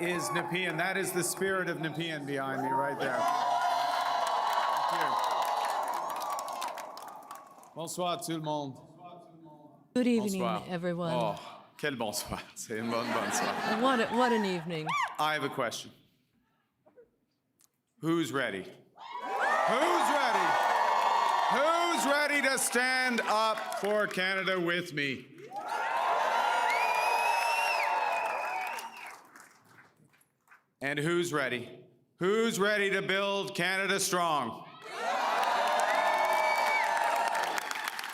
is Nepean. That is the spirit of Nepean behind me right there. Thank you. Bonsoir tout le monde. Good evening, Bonsoir. everyone. Oh, quel bonsoir. C'est une bonne bonsoir. What an evening. I have a question. Who's ready? Who's ready? Who's ready to stand up for Canada with me? And who's ready? Who's ready to build Canada strong?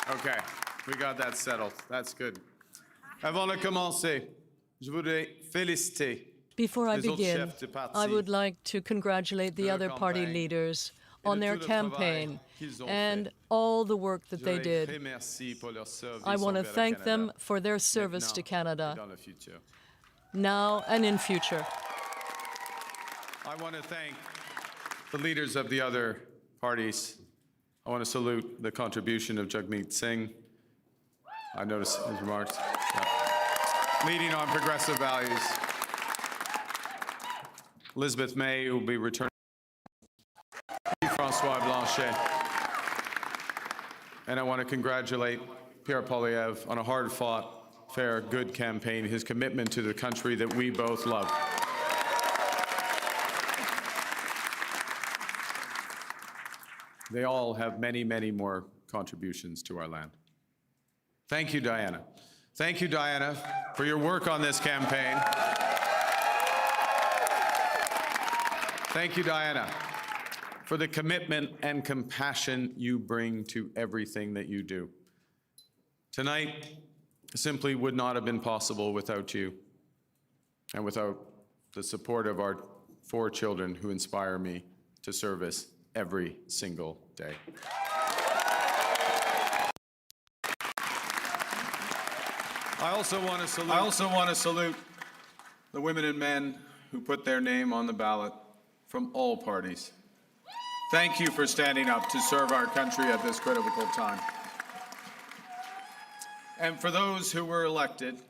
Okay, we got that settled. That's good. Avant de commencer, je voudrais féliciter. Before I begin, I would like to congratulate the other party leaders on their campaign and all the work that they did. I want to thank them for their service to Canada, now and in future. I want to thank the leaders of the other parties. I want to salute the contribution of Jagmeet Singh. I noticed his remarks. Yeah. Leading on progressive values. Elizabeth May, who will be returning. François Blanchet. And I want to congratulate Pierre Poilievre on a hard-fought, fair, good campaign, his commitment to the country that we both love. They all have many, many more contributions to our land. Thank you, Diana. Thank you, Diana, for your work on this campaign. Thank you, Diana, for the commitment and compassion you bring to everything that you do. Tonight simply would not have been possible without you and without the support of our 4 children who inspire me to service every single day. I also want to salute the women and men who put their name on the ballot from all parties. Thank you for standing up to serve our country at this critical time. And for those who were elected,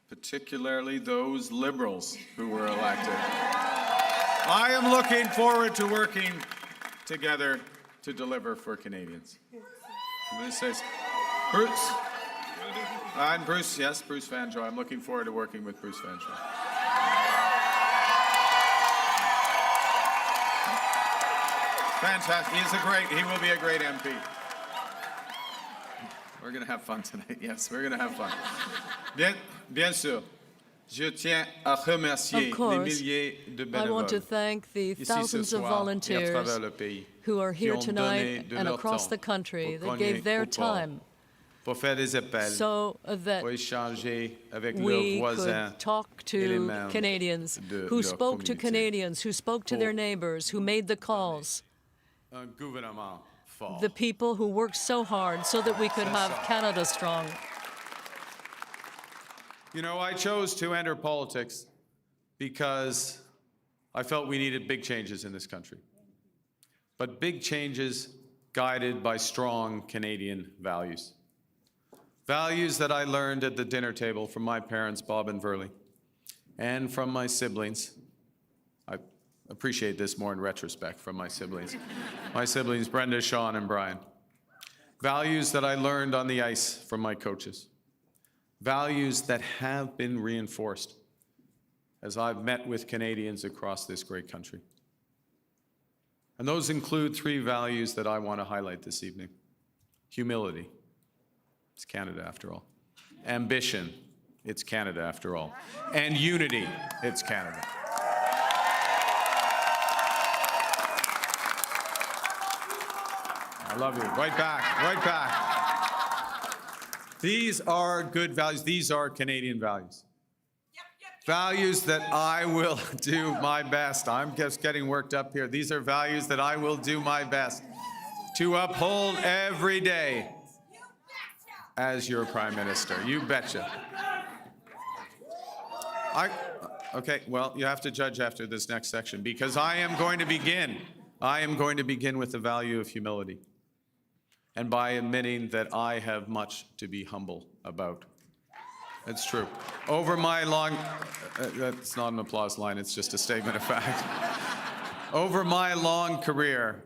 particularly those Liberals who were elected, I am looking forward to working together to deliver for Canadians. Bruce. And Bruce, yes, Bruce Vanjo. I'm looking forward to working with Bruce Vanjo. Fantastic. He will be a great MP. We're going to have fun tonight. Yes, we're going to have fun. Bien sûr. Je tiens à remercier les milliers de bénévoles. I want to thank the thousands of volunteers who are here tonight and across the country that gave their time so that we could talk to Canadians, who spoke to Canadians, who spoke to their neighbors, who made the calls. The people who worked so hard so that we could have Canada strong. You know, I chose to enter politics because I felt we needed big changes in this country. But big changes guided by strong Canadian values. Values that I learned at the dinner table from my parents, Bob and Verley, and from my siblings. I appreciate this more in retrospect from my siblings. My siblings, Brenda, Sean, and Brian. Values that I learned on the ice from my coaches. Values that have been reinforced as I've met with Canadians across this great country. And those include 3 values that I want to highlight this evening. Humility. It's Canada after all. Ambition. It's Canada after all. And unity. It's Canada. I love you. Right back. Right back. These are good values. These are Canadian values. Values that I will do my best. I'm just getting worked up here. These are values that I will do my best to uphold every day as your Prime Minister. You betcha. Okay, well, you have to judge after this next section because I am going to begin with the value of humility. And by admitting that I have much to be humble about. It's true. Over my long, that's not an applause line, it's just a statement of fact. Over my long career,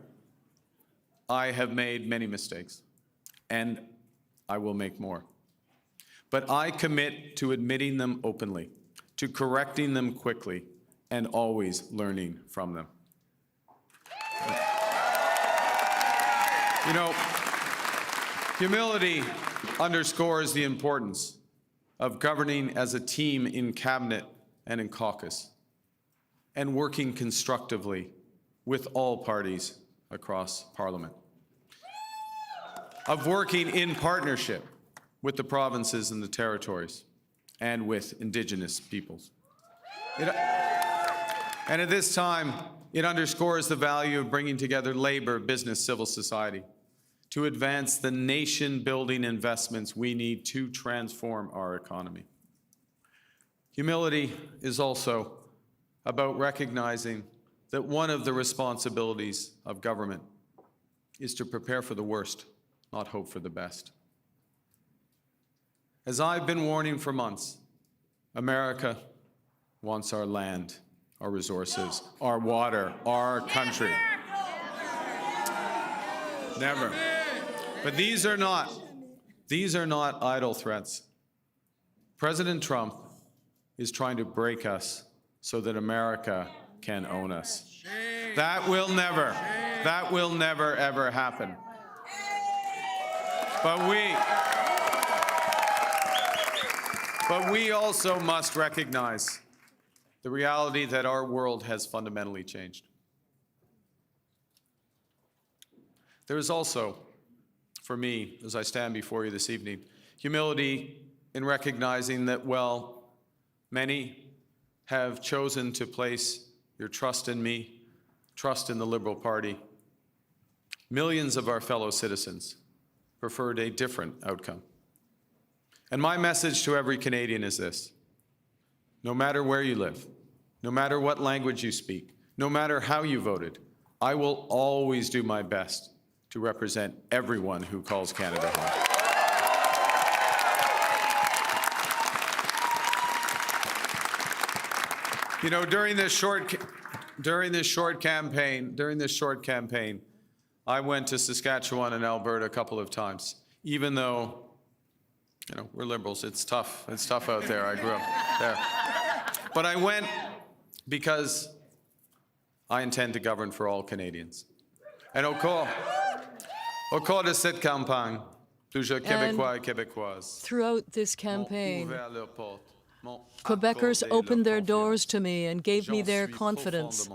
I have made many mistakes, and I will make more. But I commit to admitting them openly, to correcting them quickly, and always learning from them. You know, humility underscores the importance of governing as a team in cabinet and in caucus, and working constructively with all parties across Parliament, of working in partnership with the provinces and the territories, and with Indigenous peoples. And at this time, it underscores the value of bringing together labor, business, civil society to advance the nation-building investments we need to transform our economy. Humility is also about recognizing that one of the responsibilities of government is to prepare for the worst, not hope for the best. As I've been warning for months, America wants our land, our resources, our water, our country. Never. But these are not idle threats. President Trump is trying to break us so that America can own us. That will never ever happen. But we also must recognize the reality that our world has fundamentally changed. There is also, for me, as I stand before you this evening, humility in recognizing that, well, many have chosen to place your trust in me, trust in the Liberal Party. Millions of our fellow citizens preferred a different outcome. And my message to every Canadian is this: no matter where you live, no matter what language you speak, no matter how you voted, I will always do my best to represent everyone who calls Canada home. You know, during this short campaign, I went to Saskatchewan and Alberta a couple of times, even though, you know, we're Liberals. It's tough. It's tough out there. I grew up there. But I went because I intend to govern for all Canadians. And au cours de cette campagne, plusieurs Québécois et Québécoises throughout this campaign, Quebecers opened their doors to me and gave me their confidence.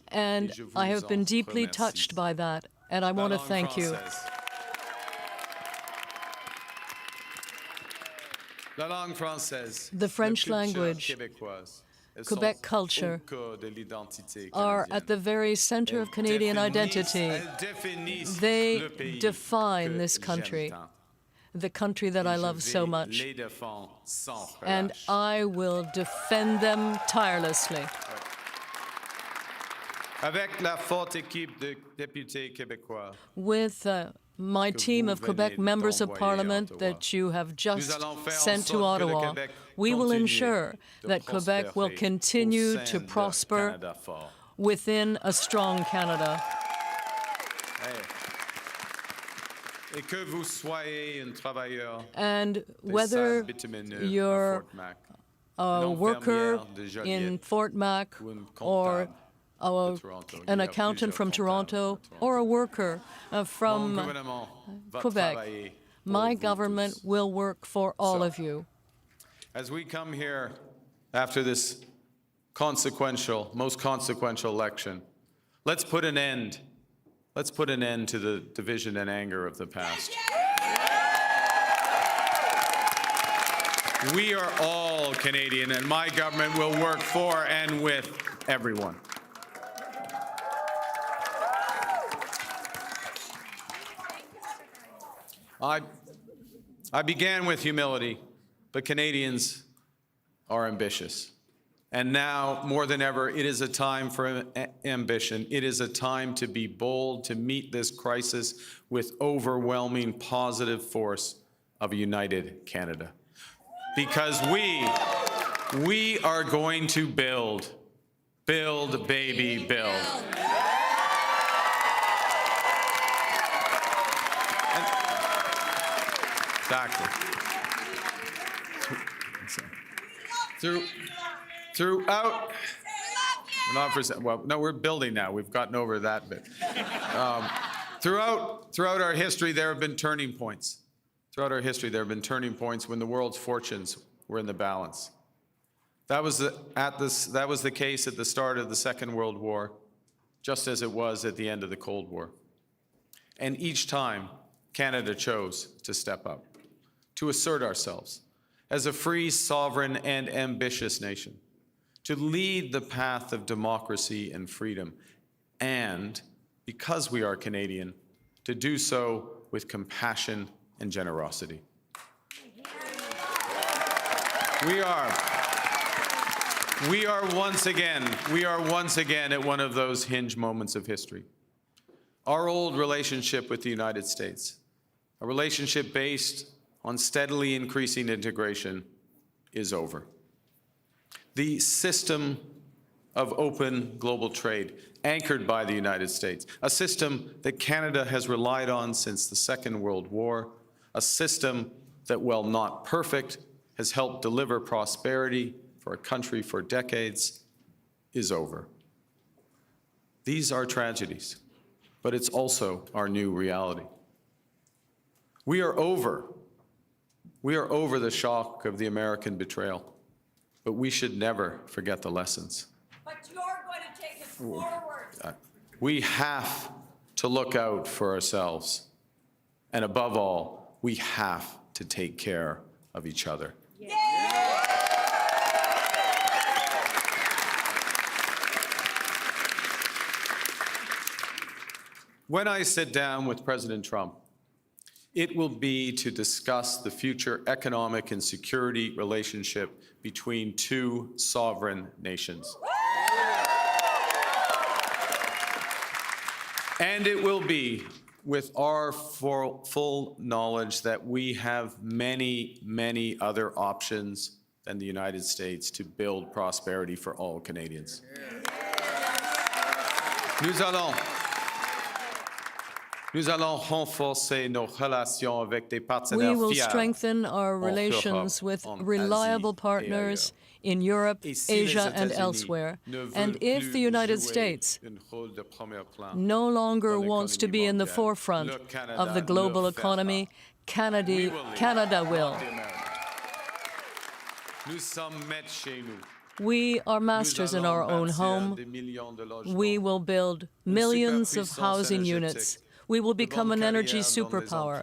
And I have been deeply touched by that, and I want to thank you. The French language, Quebec culture, are at the very center of Canadian identity. They define this country, the country that I love so much. And I will defend them tirelessly. With my team of Quebec members of Parliament that you have just sent to Ottawa, we will ensure that Quebec will continue to prosper within a strong Canada. And whether you're a worker in Fort Mac or an accountant from Toronto or a worker from Quebec, my government will work for all of you. As we come here after this most consequential election, let's put an end to the division and anger of the past. We are all Canadian, and my government will work for and with everyone. I began with humility, but Canadians are ambitious. And now, more than ever, it is a time for ambition. It is a time to be bold, to meet this crisis with overwhelming positive force of a united Canada. because we are going to build, baby, build. Exactly. Throughout, not for, well, no, we're building now. We've gotten over that bit. Throughout our history, there have been turning points. Throughout our history, there have been turning points when the world's fortunes were in the balance. That was the case at the start of the Second World War, just as it was at the end of the Cold War. And each time, Canada chose to step up, to assert ourselves as a free, sovereign, and ambitious nation, to lead the path of democracy and freedom, and, because we are Canadian, to do so with compassion and generosity. We are once again at one of those hinge moments of history. Our old relationship with the United States, a relationship based on steadily increasing integration, is over. The system of open global trade, anchored by the United States, a system that Canada has relied on since the Second World War, a system that, while not perfect, has helped deliver prosperity for a country for decades, is over. These are tragedies, but it's also our new reality. We are over the shock of the American betrayal, but we should never forget the lessons. But you're going to take us forward. We have to look out for ourselves, and above all, we have to take care of each other. Yeah. When I sit down with President Trump, it will be to discuss the future economic and security relationship between two sovereign nations. And it will be with our full knowledge that we have many, many other options than the United States to build prosperity for all Canadians. Nous allons renforcer nos relations avec des partenaires We will fiables strengthen our relations with reliable partners in Europe, Asia, and elsewhere. And if the United States no longer wants to be in the forefront of the global economy, Canada will. We are masters in our own home. We will build millions of housing units. We will become an energy superpower.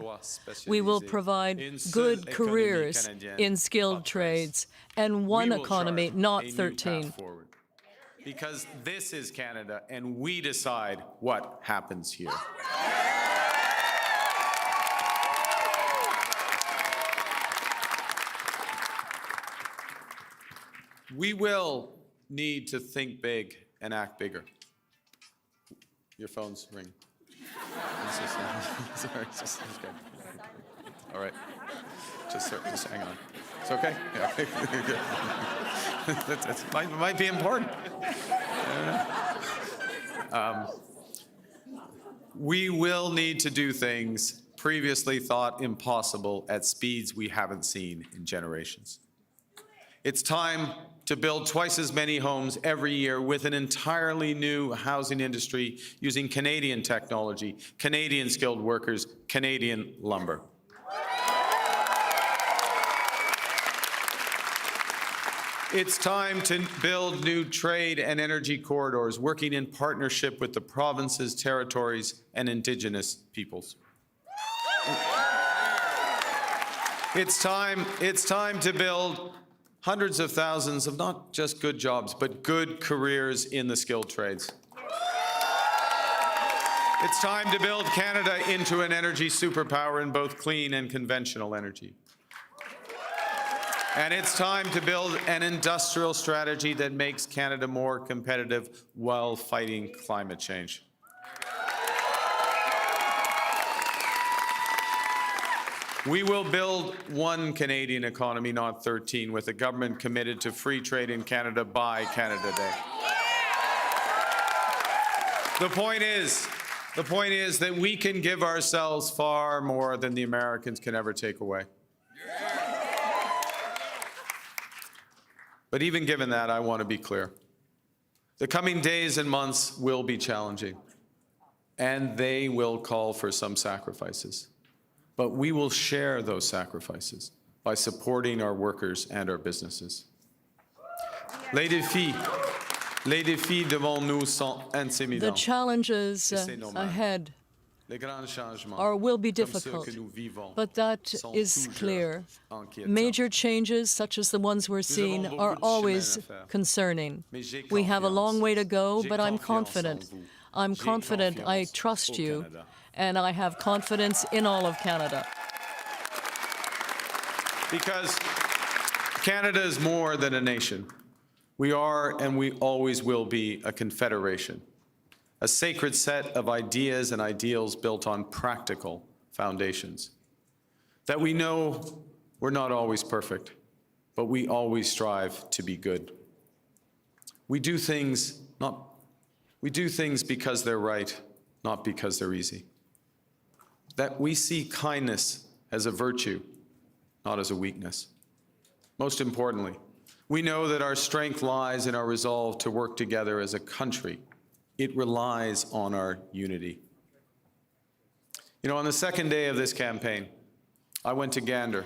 We will provide good careers in skilled trades and one economy, not 13. Because this is Canada, and we decide what happens here. We will need to think big and act bigger. Your phone's ringing. Sorry, just okay. All right. Just hang on. It's okay? Yeah. That might be important. We will need to do things previously thought impossible at speeds we haven't seen in generations. It's time to build twice as many homes every year with an entirely new housing industry using Canadian technology, Canadian skilled workers, Canadian lumber. It's time to build new trade and energy corridors, working in partnership with the provinces, territories, and Indigenous peoples. It's time to build hundreds of thousands of not just good jobs, but good careers in the skilled trades. It's time to build Canada into an energy superpower in both clean and conventional energy. And it's time to build an industrial strategy that makes Canada more competitive while fighting climate change. We will build one Canadian economy, not 13, with a government committed to free trade in Canada by Canada Day. The point is that we can give ourselves far more than the Americans can ever take away. But even given that, I want to be clear. The coming days and months will be challenging, and they will call for some sacrifices. But we will share those sacrifices by supporting our workers and our businesses. Les défis devant nous sont intimidants. The challenges ahead will be difficult, but that is clear. Major changes, such as the ones we're seeing, are always concerning. We have a long way to go, but I'm confident. I'm confident, I trust you, and I have confidence in all of Canada. Because Canada is more than a nation. We are, and we always will be, a confederation, a sacred set of ideas and ideals built on practical foundations. That we know we're not always perfect, but we always strive to be good. We do things because they're right, not because they're easy. That we see kindness as a virtue, not as a weakness. Most importantly, we know that our strength lies in our resolve to work together as a country. It relies on our unity. You know, on the second day of this campaign, I went to Gander,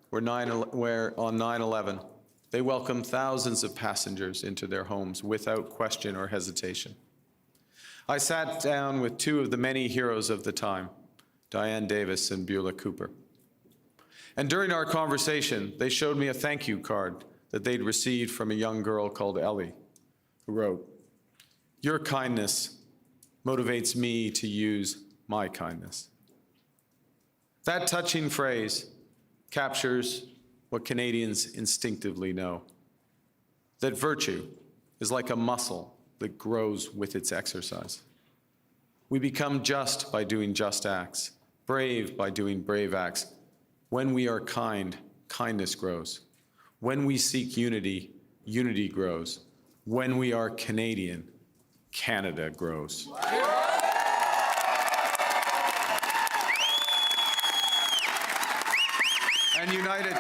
where on 9/11, they welcomed thousands of passengers into their homes without question or hesitation. I sat down with two of the many heroes of the time, Diane Davis and Beulah Cooper. And during our conversation, they showed me a thank you card that they'd received from a young girl called Ellie, who wrote, "Your kindness motivates me to use my kindness." That touching phrase captures what Canadians instinctively know, that virtue is like a muscle that grows with its exercise. We become just by doing just acts, brave by doing brave acts. When we are kind, kindness grows. When we seek unity, unity grows. When we are Canadian, Canada grows. And united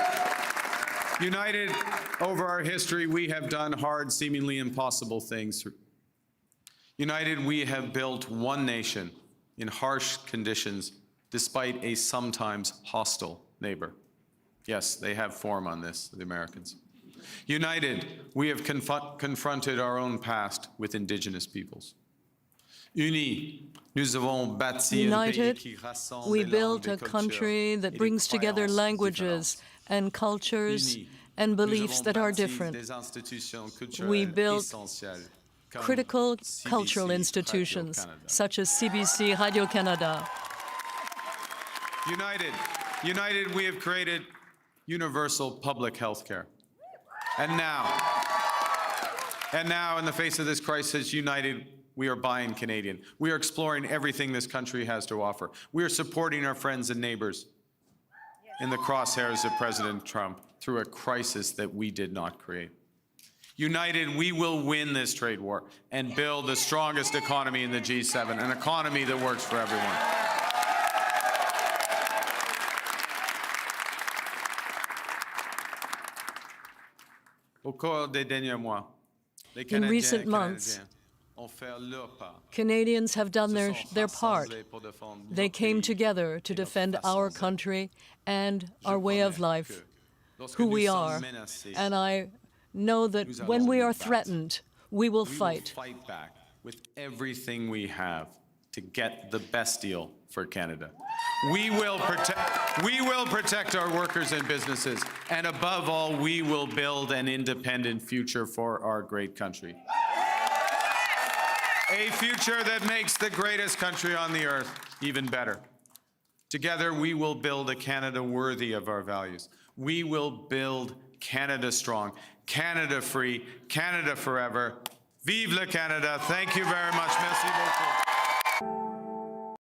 over our history, we have done hard, seemingly impossible things. United, we have built one nation in harsh conditions, despite a sometimes hostile neighbor. Yes, they have form on this, the Americans. United, we have confronted our own past with Indigenous peoples. United, we built a country that brings together languages and cultures and beliefs that are different. We built critical cultural institutions, such as CBC, Radio-Canada. United, we have created universal public health care. And now, in the face of this crisis, united, we are buying Canadian. We are exploring everything this country has to offer. We are supporting our friends and neighbors in the crosshairs of President Trump through a crisis that we did not create. United, we will win this trade war and build the strongest economy in the G7, an economy that works for everyone. In recent months, Canadians have done their part. They came together to defend our country and our way of life, who we are. And I know that when we are threatened, we will fight. We will fight back with everything we have to get the best deal for Canada. We will protect our workers and businesses, and above all, we will build an independent future for our great country. A future that makes the greatest country on the earth even better. Together, we will build a Canada worthy of our values. We will build Canada strong, Canada free, Canada forever. Vive le Canada. Thank you very much. Merci beaucoup.